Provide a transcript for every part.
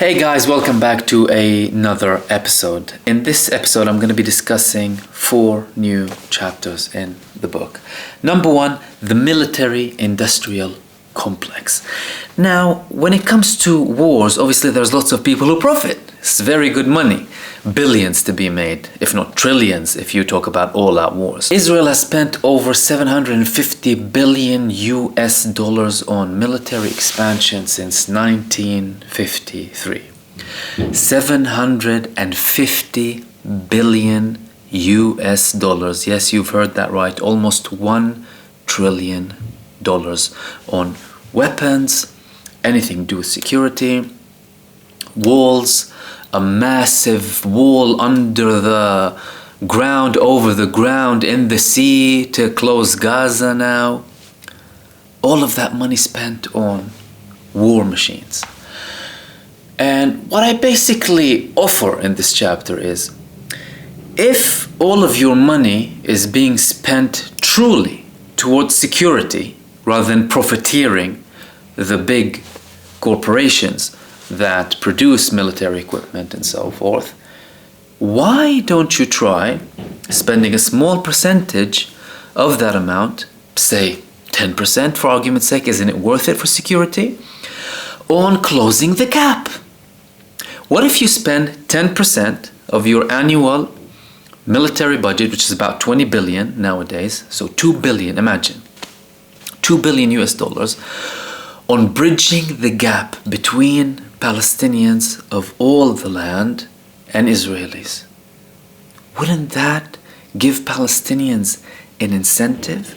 Hey guys, welcome back to another episode. In this episode, I'm going to be discussing 4 new chapters in the book. Number 1, the military-industrial complex. Now, when it comes to wars, obviously there's lots of people who profit. It's very good money. Billions to be made, if not trillions, if you talk about all-out wars. Israel has spent over 750 billion US dollars on military expansion since 1953. 750 billion US dollars. Yes, you've heard that right. Almost $1 trillion on weapons, anything to do with security, walls, a massive wall under the ground, over the ground, in the sea to close Gaza now. All of that money spent on war machines. And what I basically offer in this chapter is, if all of your money is being spent truly towards security rather than profiteering the big corporations that produce military equipment and so forth, why don't you try spending a small percentage of that amount, say 10% for argument's sake, isn't it worth it for security, on closing the gap? What if you spend 10% of your annual military budget, which is about 20 billion nowadays, so 2 billion, imagine, 2 billion US dollars, on bridging the gap between Palestinians of all the land and Israelis? Wouldn't that give Palestinians an incentive?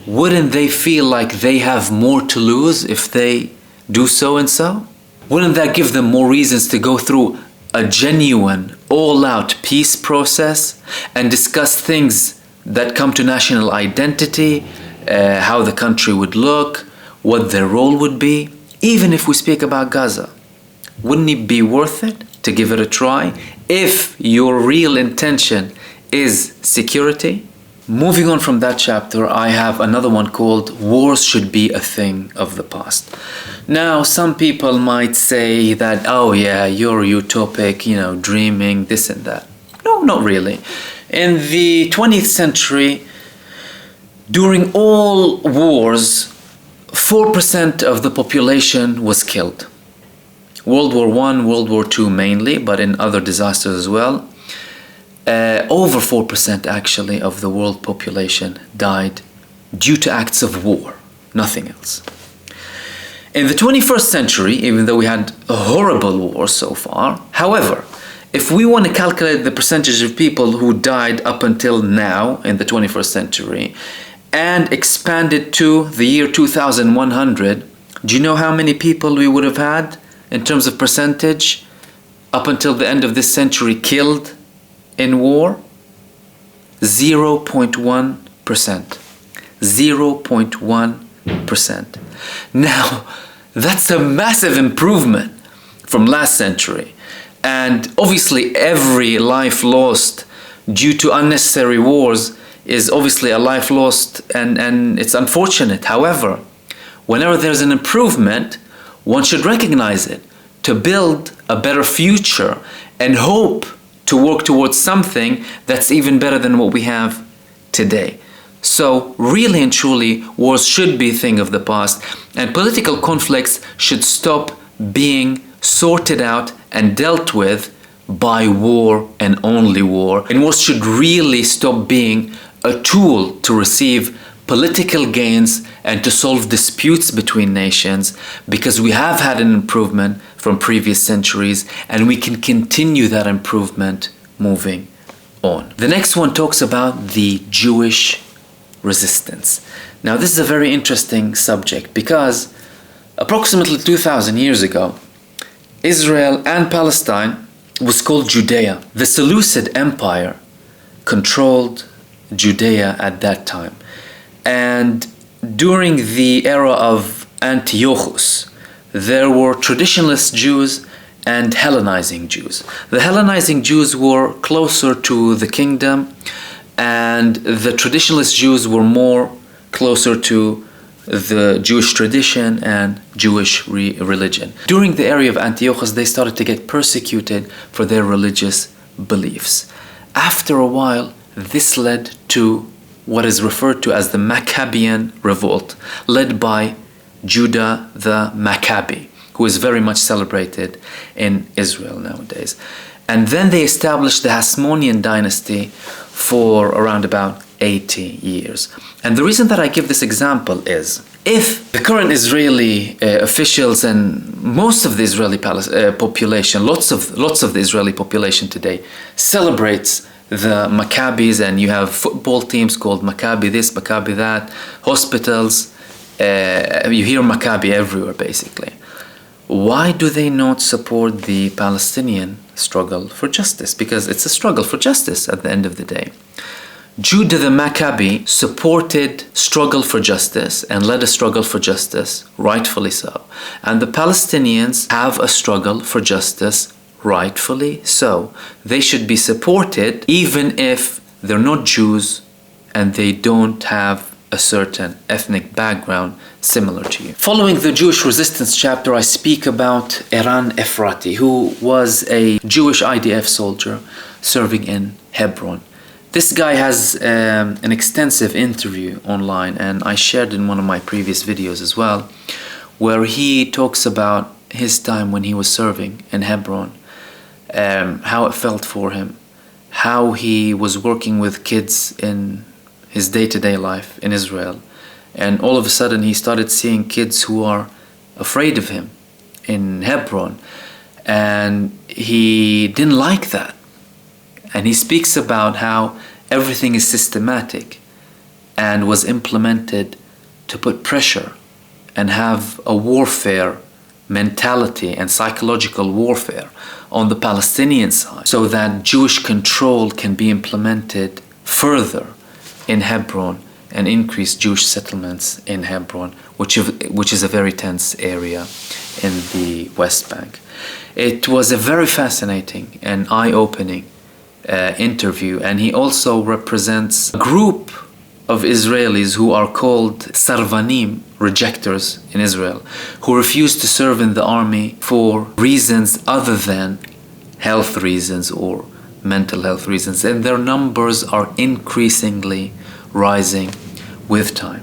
Wouldn't they feel like they have more to lose if they do so and so? Wouldn't that give them more reasons to go through a genuine, all-out peace process and discuss things that come to national identity, how the country would look, what their role would be? Even if we speak about Gaza, wouldn't it be worth it to give it a try if your real intention is security? Moving on from that chapter, I have another one called Wars Should Be a Thing of the Past. Now, some people might say that, oh yeah, you're utopic, dreaming, this and that. No, not really. In the 20th century, during all wars, 4% of the population was killed. World War I, World War II mainly, but in other disasters as well. Over 4% actually of the world population died due to acts of war, nothing else. In the 21st century, even though we had a horrible war so far, however, if we want to calculate the percentage of people who died up until now in the 21st century, and expand it to the year 2100, do you know how many people we would have had in terms of percentage up until the end of this century killed in war? 0.1%. 0.1%. Now, that's a massive improvement from last century. And obviously every life lost due to unnecessary wars is obviously a life lost, and it's unfortunate. However, whenever there's an improvement, one should recognize it to build a better future and hope to work towards something that's even better than what we have today. So really and truly, wars should be a thing of the past, and political conflicts should stop being sorted out and dealt with by war and only war. And wars should really stop being a tool to receive political gains and to solve disputes between nations, because we have had an improvement from previous centuries and we can continue that improvement moving on. The next one talks about the Jewish resistance. Now, this is a very interesting subject because approximately 2,000 years ago, Israel and Palestine was called Judea. The Seleucid Empire controlled Judea at that time. And during the era of Antiochus, there were traditionalist Jews and Hellenizing Jews. The Hellenizing Jews were closer to the kingdom, and the traditionalist Jews were more closer to the Jewish tradition and Jewish religion. During the area of Antiochus, they started to get persecuted for their religious beliefs. After a while, this led to what is referred to as the Maccabean revolt, led by Judah the Maccabi, who is very much celebrated in Israel nowadays. And then they established the Hasmonean dynasty for around about 80 years. And the reason that I give this example is, if the current Israeli officials and most of the Israeli population, lots of the Israeli population today celebrates the Maccabis, and you have football teams called Maccabi this, Maccabi that, hospitals, you hear Maccabi everywhere basically. Why do they not support the Palestinian struggle for justice? Because it's a struggle for justice at the end of the day. Judah the Maccabi supported struggle for justice and led a struggle for justice, rightfully so. And the Palestinians have a struggle for justice, rightfully so. They should be supported even if they're not Jews and they don't have a certain ethnic background similar to you. Following the Jewish resistance chapter, I speak about Eran Efrati, who was a Jewish IDF soldier serving in Hebron. This guy has an extensive interview online, and I shared in one of my previous videos as well, where he talks about his time when he was serving in Hebron, how it felt for him, how he was working with kids in his day-to-day life in Israel, and all of a sudden he started seeing kids who are afraid of him in Hebron, and he didn't like that. And he speaks about how everything is systematic and was implemented to put pressure and have a warfare mentality and psychological warfare on the Palestinian side, so that Jewish control can be implemented further in Hebron and increase Jewish settlements in Hebron, which is a very tense area in the West Bank. It was a very fascinating and eye-opening interview, and he also represents a group of Israelis who are called Sarvanim, rejectors in Israel, who refuse to serve in the army for reasons other than health reasons or mental health reasons, and their numbers are increasingly rising with time.